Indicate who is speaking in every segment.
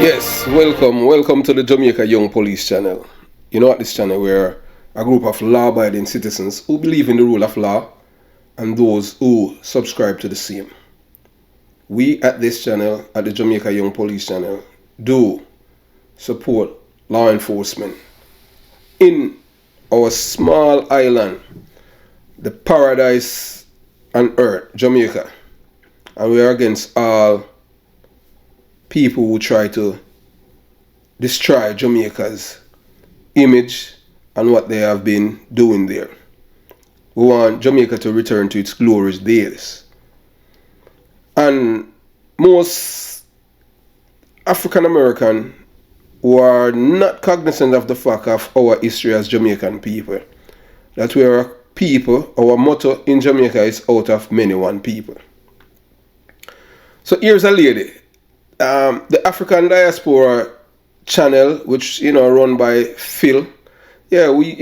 Speaker 1: Yes, welcome to the Jamaica Young Police channel. You know, at this channel we're a group of law-abiding citizens who believe in the rule of law and those who subscribe to the same. We at this channel, at the Jamaica Young Police channel, do support law enforcement in our small island, the paradise on earth, Jamaica. And we are against all people who try to destroy Jamaica's image and what they have been doing there. We want Jamaica to return to its glorious days. And most African American who are not cognizant of the fact of our history as Jamaican people, that we are people, our motto in Jamaica is out of many one people. So here's a lady. The African Diaspora channel, which run by Phil. Yeah, we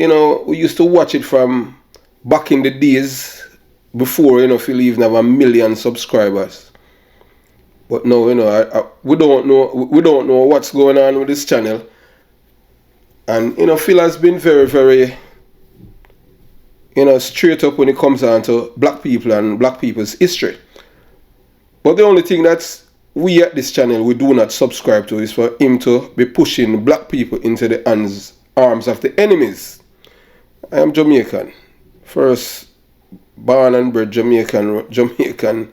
Speaker 1: used to watch it from back in the days before Phil even have 1 million subscribers. But no, we don't know what's going on with this channel. And Phil has been very, very straight up when it comes down to black people and black people's history. But the only thing that's we at this channel we do not subscribe to is for him to be pushing black people into the arms of the enemies. I am Jamaican, first born and bred Jamaican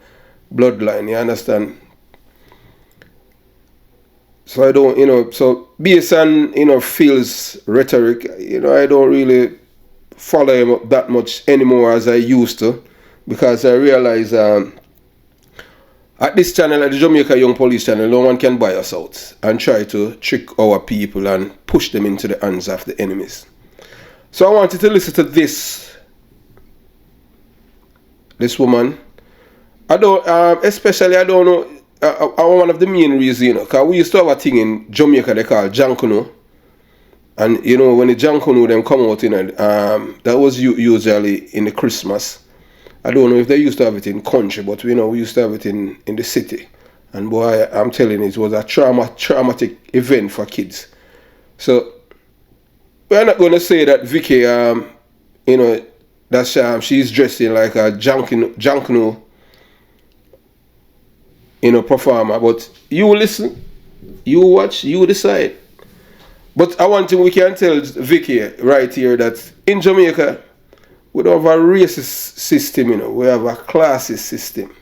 Speaker 1: bloodline. You understand? So I don't, so based on Phil's rhetoric, I don't really follow him up that much anymore as I used to, because I realize at this channel, at the Jamaica Young Police channel, no one can buy us out and try to trick our people and push them into the hands of the enemies. So I wanted to listen to this woman. I don't know. One of the main reasons, because we used to have a thing in Jamaica they call Jankuno. And when the Jankuno them come out, that was usually in the Christmas. I don't know if they used to have it in country, but we used to have it in the city. And boy, I'm telling you, it was a traumatic event for kids. So we're not going to say that Vicky, that's she's dressing like a Jankuno, performer. But you listen, you watch, you decide. But I want to, we can tell Vicky right here that in Jamaica, we don't have a racist system, we have a classist system,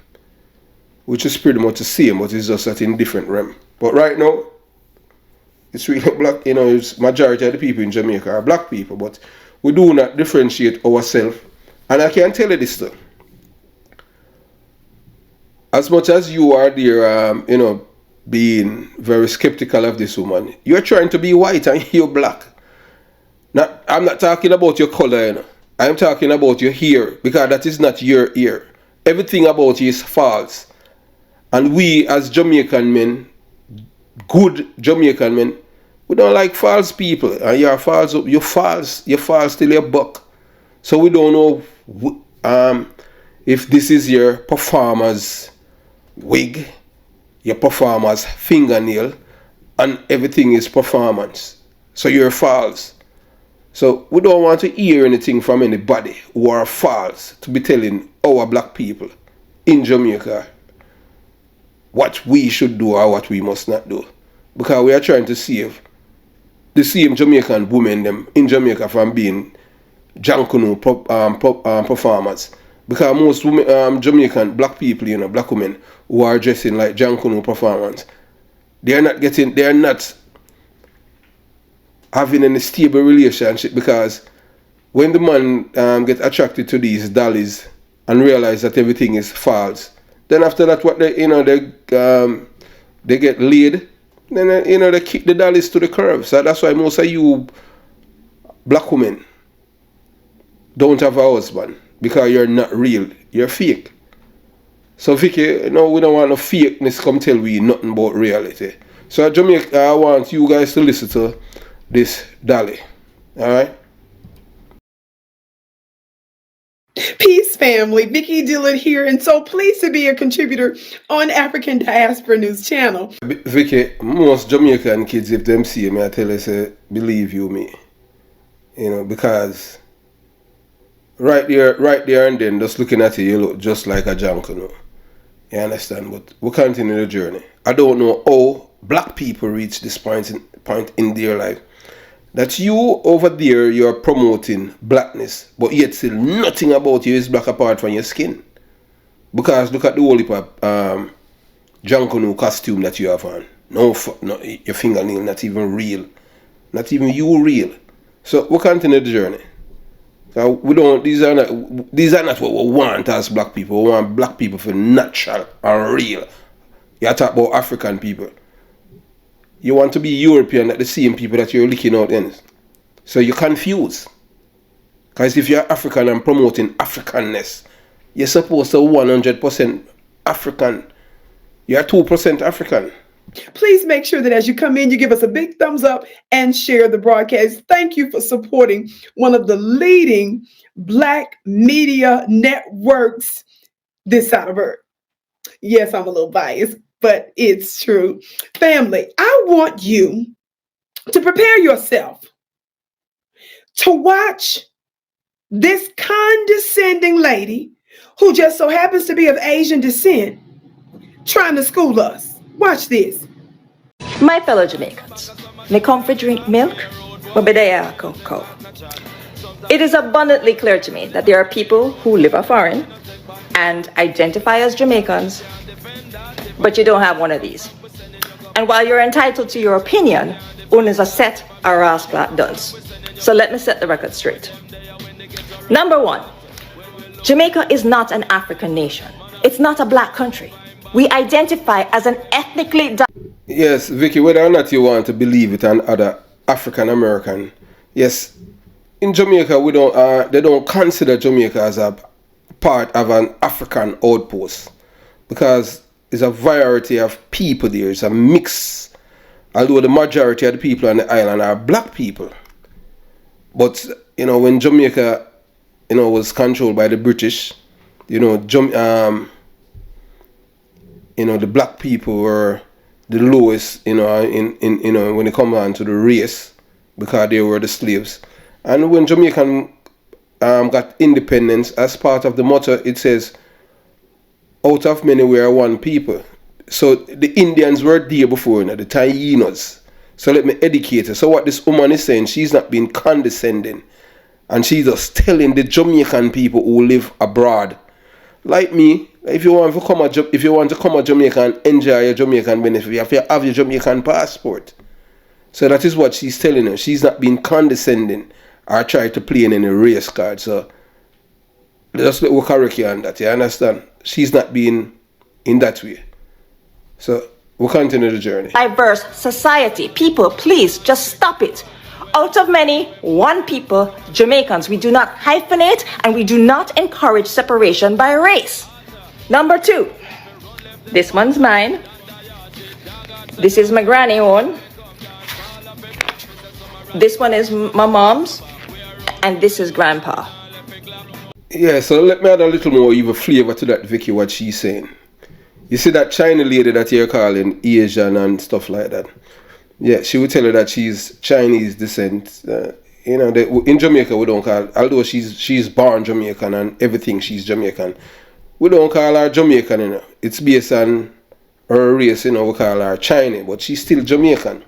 Speaker 1: which is pretty much the same, but it's just at in different realm. But right now, it's really black, it's majority of the people in Jamaica are black people, but we do not differentiate ourselves. And I can tell you this though. As much as you are there, being very skeptical of this woman, you're trying to be white and you're black. I'm not talking about your color, I'm talking about your hair, because that is not your ear. Everything about you is false. And we as Jamaican men, good Jamaican men, we don't like false people. And you're false till you're buck. So we don't know if this is your performer's wig, your performer's fingernail, and everything is performance. So you're false. So we don't want to hear anything from anybody who are false to be telling our black people in Jamaica what we should do or what we must not do. Because we are trying to save the same Jamaican women them in Jamaica from being Jankuno performers. Because most women, Jamaican black people, black women who are dressing like Jankuno performers, they are not having any stable relationship, because when the man get attracted to these dollies and realize that everything is false, then after that what they get laid, then they kick the dollies to the curb. So that's why most of you black women don't have a husband, because you're not real, you're fake. So Vicky, we don't want no fakeness come tell we nothing about reality. So at Jamaica, I want you guys to listen to this dolly. Alright?
Speaker 2: Peace, family. Vicky Dillard here, and so pleased to be a contributor on African Diaspora News Channel.
Speaker 1: Vicky, most Jamaican kids, if them see me, I tell you, say, believe you me. You know, because right there and then, just looking at you, you look just like a junk, you know. You understand? But we continue the journey. I don't know how black people reach this point in their life. That you over there, you're promoting blackness, but yet still nothing about you is black apart from your skin. Because look at the whole heap of Junkanoo costume that you have on. No, your fingernail not even real. Not even you real. So we continue the journey. So we don't. These are not what we want as black people. We want black people for natural and real. You talk about African people. You want to be European, like the same people that you're licking out in. So you're confused. Because if you're African and promoting Africanness, you're supposed to 100% African. You're 2% African.
Speaker 2: Please make sure that as you come in, you give us a big thumbs up and share the broadcast. Thank you for supporting one of the leading black media networks this side of Earth. Yes, I'm a little biased, but it's true. Family, I want you to prepare yourself to watch this condescending lady who just so happens to be of Asian descent trying to school us. Watch this.
Speaker 3: My fellow Jamaicans, me come for drink milk, but they are cocoa. It is abundantly clear to me that there are people who live foreign and identify as Jamaicans, but you don't have one of these. And while you're entitled to your opinion, one is a set of rascal duns. So let me set the record straight. Number one, Jamaica is not an African nation. It's not a black country. We identify as an ethnically...
Speaker 1: Yes, Vicky, whether or not you want to believe it and other African American, yes, in Jamaica, they don't consider Jamaica as a part of an African outpost because there's a variety of people there. It's a mix, although the majority of the people on the island are black people. But, you know, when Jamaica, you know, was controlled by the British, you know, the black people were the lowest, you know, in when it comes on to the race, because they were the slaves. And when Jamaican got independence, as part of the motto, it says, "Out of many we are one people." So the Indians were there before, you know, the Tainos. So let me educate her. So what this woman is saying, she's not being condescending, and she's just telling the Jamaican people who live abroad, like me. If you want to come to Jamaica and enjoy your Jamaican benefit, you have to have your Jamaican passport. So that is what she's telling her. She's not being condescending or try to play in any race card. So just let me correct you on that. You understand? She's not being in that way. So we'll continue the journey.
Speaker 3: Diverse society. People, please just stop it. Out of many, one people, Jamaicans. We do not hyphenate and we do not encourage separation by race. Number two, this one's mine. This is my granny one. This one is my mom's. And this is grandpa.
Speaker 1: Yeah, so let me add a little more even flavor to that, Vicky, what she's saying. You see that China lady that you're calling Asian and stuff like that? Yeah, she would tell you that she's Chinese descent. You know, in Jamaica we don't call, although she's born Jamaican and everything she's Jamaican, we don't call her Jamaican, you know. It's based on her race, you know, we call her Chinese, but she's still Jamaican.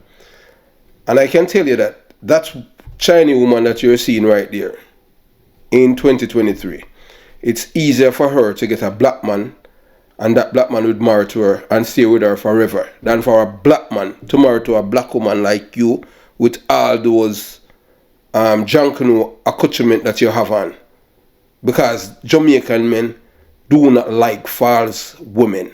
Speaker 1: And I can tell you that Chinese woman that you're seeing right there in 2023, it's easier for her to get a black man and that black man would marry to her and stay with her forever than for a black man to marry to a black woman like you with all those Junkanoo accoutrement that you have on. Because Jamaican men do not like false women.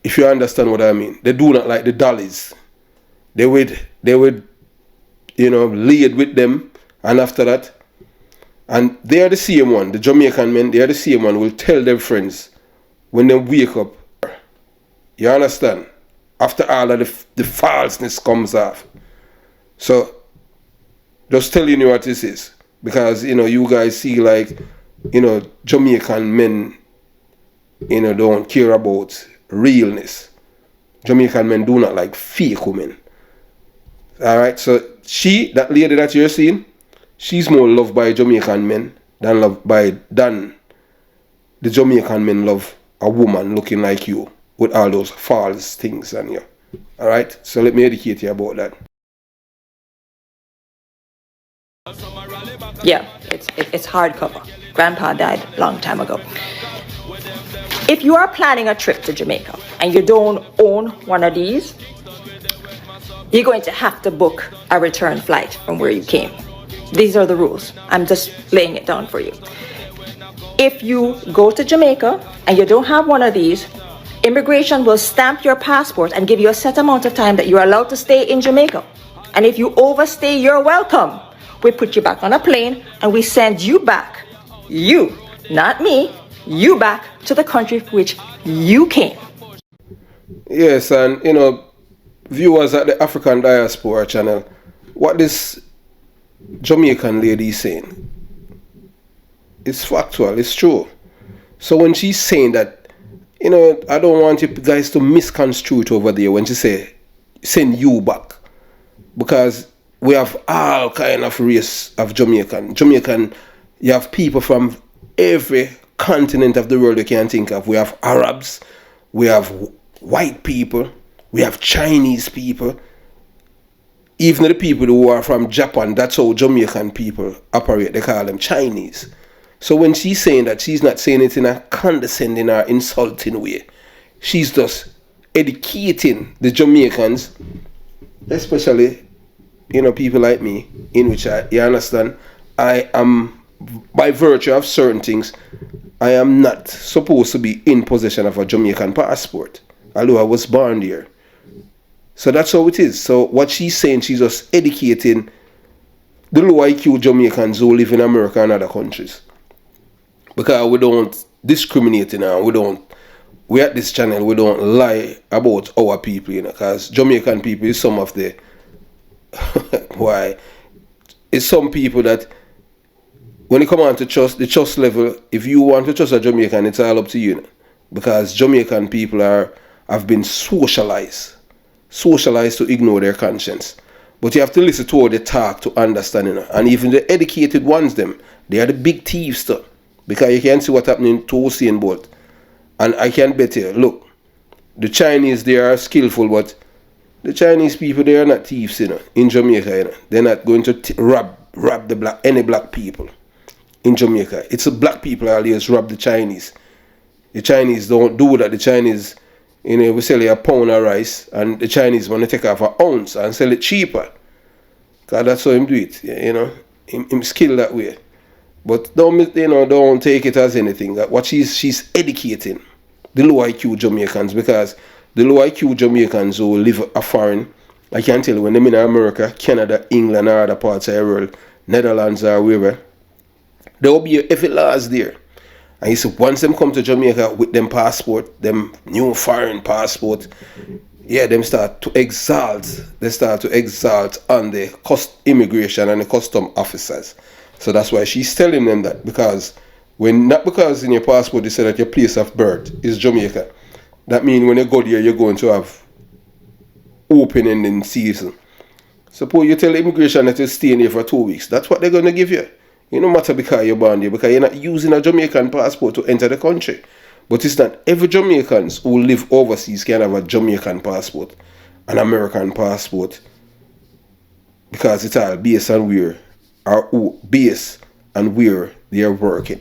Speaker 1: If you understand what I mean. They do not like the dollies. They would you know, lead with them, and after that, and they are the same one, the Jamaican men, they are the same one will tell their friends when they wake up. You understand? After all of the falseness comes off. So, just telling you what this is. because you guys see like Jamaican men don't care about realness. Jamaican men do not like fake women. All right, so that lady that you're seeing, she's more loved by Jamaican men than the Jamaican men love a woman looking like you with all those false things on you. All right, so let me educate you about that.
Speaker 3: Yeah, it's hardcover. Grandpa died a long time ago. If you are planning a trip to Jamaica and you don't own one of these, you're going to have to book a return flight from where you came. These are the rules. I'm just laying it down for you. If you go to Jamaica and you don't have one of these, immigration will stamp your passport and give you a set amount of time that you're allowed to stay in Jamaica. And if you overstay your welcome, we put you back on a plane and we send you back, you, not me, you back to the country for which you came.
Speaker 1: Yes, and viewers at the African Diaspora channel, what this Jamaican lady is saying, it's factual, it's true. So when she's saying that, I don't want you guys to misconstrue it over there when she say send you back, because we have all kind of race of Jamaican. You have people from every continent of the world you can think of. We have Arabs, we have white people, we have Chinese people, even the people who are from Japan. That's how Jamaican people operate. They call them Chinese. So when she's saying that, she's not saying it in a condescending or insulting way. She's just educating the Jamaicans, especially people like me, in which you understand, I am, by virtue of certain things, I am not supposed to be in possession of a Jamaican passport, although I was born there. So that's how it is. So what she's saying, she's just educating the low IQ Jamaicans who live in America and other countries. Because we don't discriminate we at this channel, we don't lie about our people, because Jamaican people is some of the why it's some people that when you come on to the trust level, if you want to trust a Jamaican, it's all up to you, because Jamaican people have been socialized to ignore their conscience. But you have to listen to all the talk to understand, and even the educated ones, they are the big thieves too, because you can see what's happening to Usain Bolt. And I can bet you, look, the Chinese, they are skillful, but the Chinese people, they are not thieves, in Jamaica, They're not going to rob any black people in Jamaica. It's the black people always rob the Chinese. The Chinese don't do that. The Chinese, we sell you a pound of rice, and the Chinese want to take off an ounce and sell it cheaper. Because that's how him do it, him skill that way. But don't take it as anything. What she's educating the low IQ Jamaicans, because the low IQ Jamaicans who live a foreign, I can tell you, when they're in America, Canada, England, or other parts of the world, Netherlands or wherever, there will be every laws there. And you see, once them come to Jamaica with them passport, them new foreign passport, them start to exalt. They start to exalt on the immigration and the custom officers. So that's why she's telling them that, because not because in your passport they say that your place of birth is Jamaica. That means when you go there, you're going to have open ending season. Suppose you tell immigration that you're staying here for 2 weeks. That's what they're going to give you. It no matter because you're born there, because you're not using a Jamaican passport to enter the country. But it's not every Jamaicans who live overseas can have a Jamaican passport, an American passport, because it's all based on where they are working.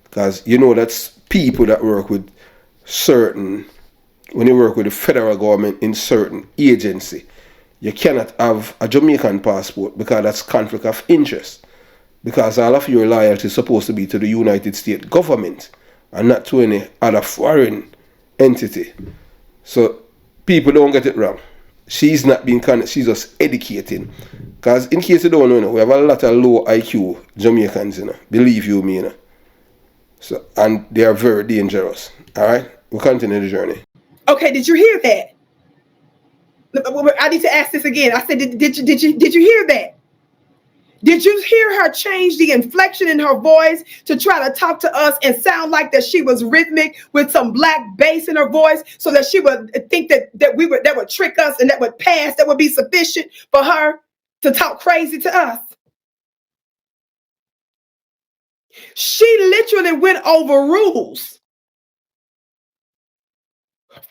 Speaker 1: Because that's people that work with when you work with the federal government in certain agency, you cannot have a Jamaican passport, because that's conflict of interest. Because all of your loyalty is supposed to be to the United States government and not to any other foreign entity. So people don't get it wrong. She's not being she's just educating. Because in case you don't know, we have a lot of low IQ Jamaicans, believe you me, So, and they are very dangerous. Alright? We'll continue the journey.
Speaker 2: Okay, did you hear that? I need to ask this again. I said, did you hear that? Did you hear her change the inflection in her voice to try to talk to us and sound like that she was rhythmic with some black bass in her voice so that she would think that that would trick us and that would pass, that would be sufficient for her to talk crazy to us? She literally went over rules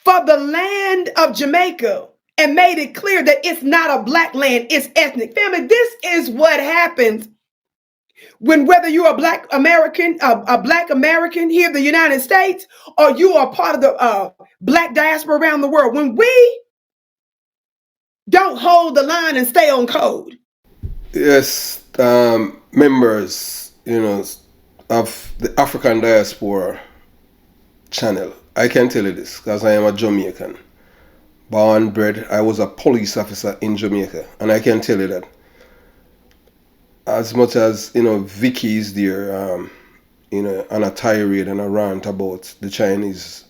Speaker 2: for the land of Jamaica and made it clear that it's not a black land, it's ethnic. Family, this is what happens when, whether you're a black American here in the United States, or you are part of the black diaspora around the world, when we don't hold the line and stay on code.
Speaker 1: Yes, members, of the African diaspora channel, I can tell you this because I am a Jamaican. Born, bred, I was a police officer in Jamaica, and I can tell you that. As much as, Vicky is there, on a tirade and a rant about the Chinese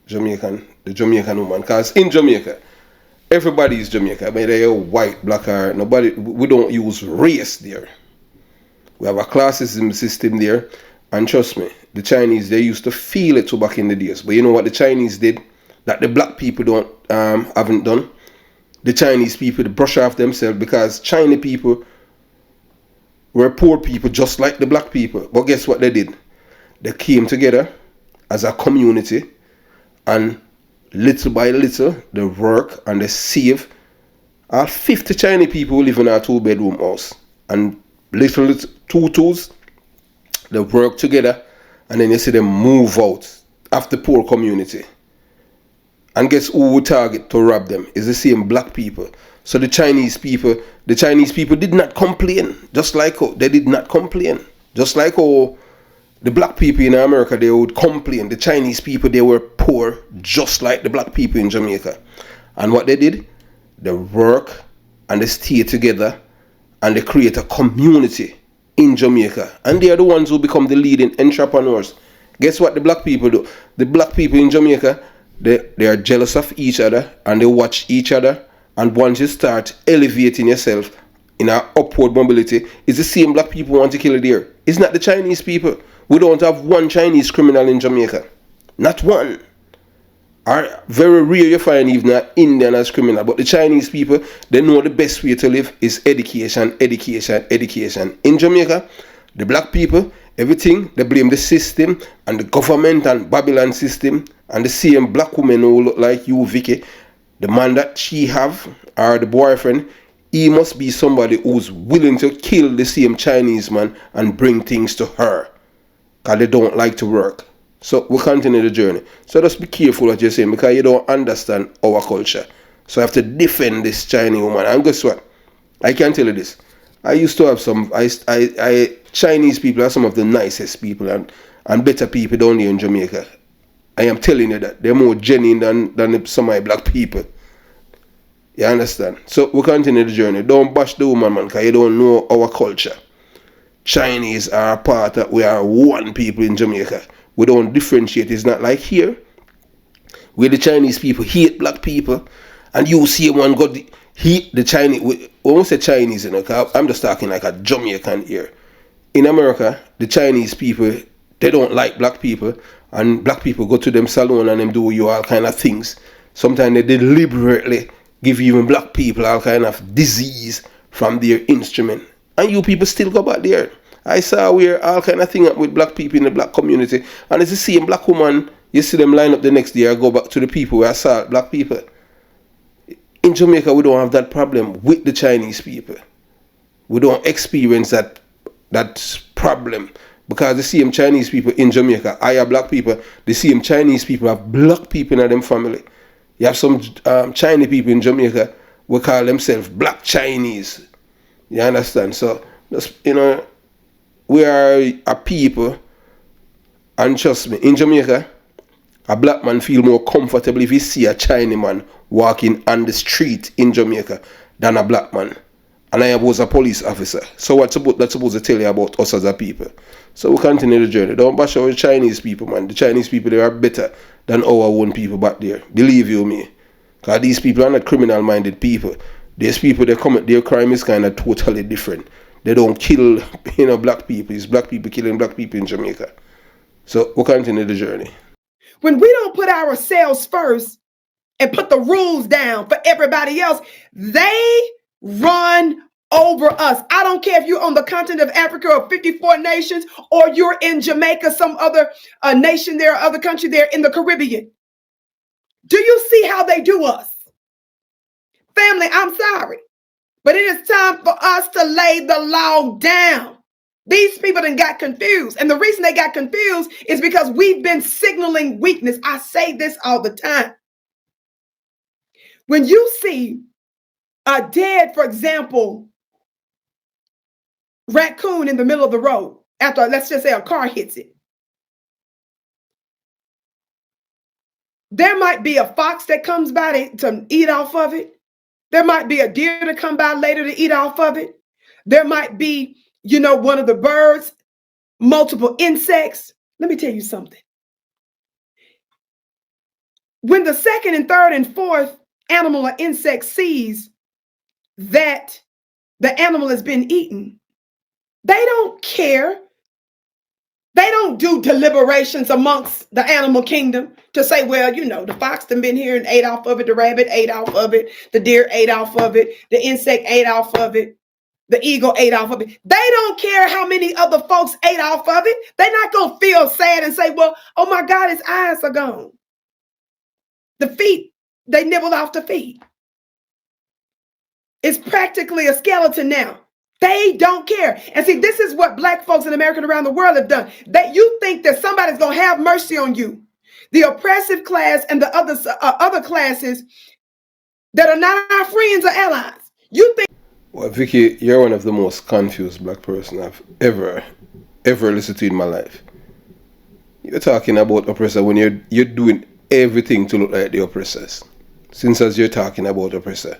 Speaker 1: Jamaican, the Jamaican woman, because in Jamaica, everybody is Jamaican. I mean, they're white, black, or nobody. We don't use race there. We have a classism system there, and trust me, the Chinese, they used to feel it too back in the days. But you know what the Chinese did that the black people haven't done? The Chinese people, they brush off themselves, because Chinese people were poor people just like the black people. But guess what they did? They came together as a community, and little by little, they work and they save. All 50 Chinese people who live in a 2-bedroom house, and little tutus, they work together, and then you see them move out of the poor community. And guess who would target to rob them? Is the same black people. So the Chinese people did not complain, just like how they did not complain. Just like how the black people in America, they would complain. The Chinese people, they were poor, just like the black people in Jamaica. And what they did, they work and they stay together and they create a community in Jamaica. And they are the ones who become the leading entrepreneurs. Guess what the black people do? The black people in Jamaica, they are jealous of each other and they watch each other. And once you start elevating yourself in our upward mobility, it's the same black people want to kill you there. It's not the Chinese people. We don't have one Chinese criminal in Jamaica. Not one. Or very rare you find even an Indian as criminal. But the Chinese people, they know the best way to live is education, education, education. In Jamaica, the black people, everything, they blame the system and the government and Babylon system. And the same black woman who look like you, Vicky, the man that she have, or the boyfriend, he must be somebody who's willing to kill the same Chinese man and bring things to her, because they don't like to work. So we continue the journey. So just be careful what you're saying, because you don't understand our culture. So I have to defend this Chinese woman. And guess what? I can tell you this. I used to have some, Chinese people are some of the nicest people and better people down here in Jamaica. I am telling you that. They're more genuine than some of my black people. You understand? So we continue the journey. Don't bash the woman, man, because you don't know our culture. Chinese are a part of, we are one people in Jamaica. We don't differentiate. It's not like here, where the Chinese people hate black people, and you see one got the Chinese. We won't say Chinese, I'm just talking like a Jamaican here. In America, the Chinese people, they don't like black people, and black people go to them salon and them do you all kind of things. Sometimes they deliberately give even black people all kind of disease from their instrument, and you people still go back there. I saw where all kind of thing up with black people in the black community, and it's the same black woman, you see them line up the next day or go back to the people where assault black people. In Jamaica, we don't have that problem with the Chinese people. We don't experience that problem, because the same Chinese people in Jamaica, I have black people, the same Chinese people have black people in them family. You have some Chinese people in Jamaica who call themselves black Chinese. You understand? So, we are a people, and trust me, in Jamaica, a black man feel more comfortable if he see a Chinese man walking on the street in Jamaica than a black man. And I was a police officer. So that's supposed to tell you about us as a people? So we continue the journey. Don't bash our Chinese people, man. The Chinese people, they are better than our own people back there. Believe you me. Because these people are not criminal-minded people. These people, their crime is kind of totally different. they don't kill, black people. It's black people killing black people in Jamaica. So we'll continue the journey.
Speaker 2: When we don't put ourselves first and put the rules down for everybody else, they run over us. I don't care if you're on the continent of Africa or 54 nations, or you're in Jamaica, some other nation there, other country there in the Caribbean. Do you see how they do us? Family, I'm sorry, but it is time for us to lay the law down. These people done got confused. And the reason they got confused is because we've been signaling weakness. I say this all the time. When you see a dead, for example, raccoon in the middle of the road, after, let's just say, a car hits it, there might be a fox that comes by to eat off of it. There might be a deer to come by later to eat off of it. There might be, one of the birds, multiple insects. Let me tell you something. When the second and third and fourth animal or insect sees that the animal has been eaten, they don't care. They don't do deliberations amongst the animal kingdom to say, well, the fox done been here and ate off of it, the rabbit ate off of it, the deer ate off of it, the insect ate off of it, the eagle ate off of it. They don't care how many other folks ate off of it. They're not going to feel sad and say, well, oh my God, his eyes are gone. The feet, they nibbled off the feet. It's practically a skeleton now. They don't care. And see, this is what black folks in America and around the world have done. That you think that somebody's going to have mercy on you. The oppressive class and the other classes that are not our friends or allies. You think.
Speaker 1: Well, Vicky, you're one of the most confused black person I've ever listened to in my life. You're talking about oppressor when you're doing everything to look like the oppressors. Since as you're talking about oppressor,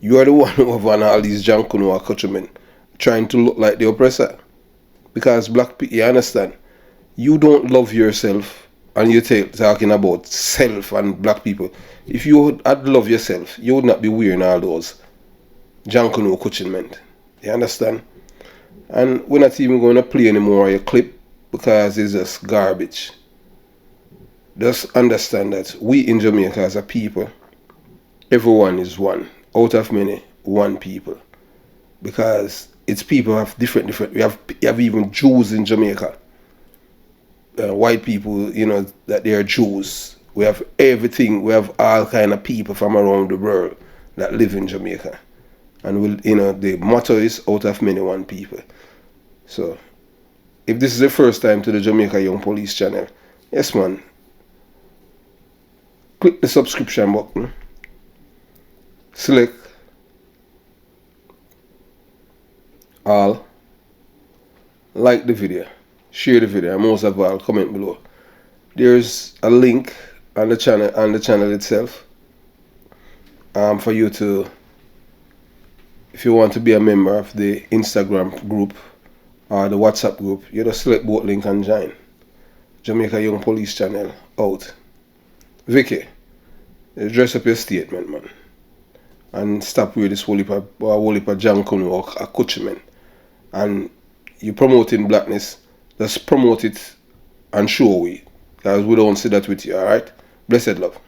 Speaker 1: you are the one who have on all these Jankuno accoutrements trying to look like the oppressor. Because black people, you understand, you don't love yourself and you're talking about self and black people. If you had love yourself, you would not be wearing all those Jankuno accoutrements. You understand? And we're not even going to play anymore your clip because it's just garbage. Just understand that we in Jamaica as a people, everyone is one. Out of many, one people. Because it's people have different. We have even Jews in Jamaica. White people, that they are Jews. We have everything. We have all kind of people from around the world that live in Jamaica. And the motto is out of many, one people. So, if this is the first time to the Jamaica Young Police channel, yes man, click the subscription button. Select all, like the video, share the video, and most of all, comment below. There's a link on the channel itself for you to, if you want to be a member of the Instagram group or the WhatsApp group, you just select both link and join. Jamaica Young Police channel out. Vicky, dress up your statement, man. And stop with this whole heap of Jankuno accoutrement. And you promoting blackness, just promote it and show we. Because we don't see that with you, alright? Blessed love.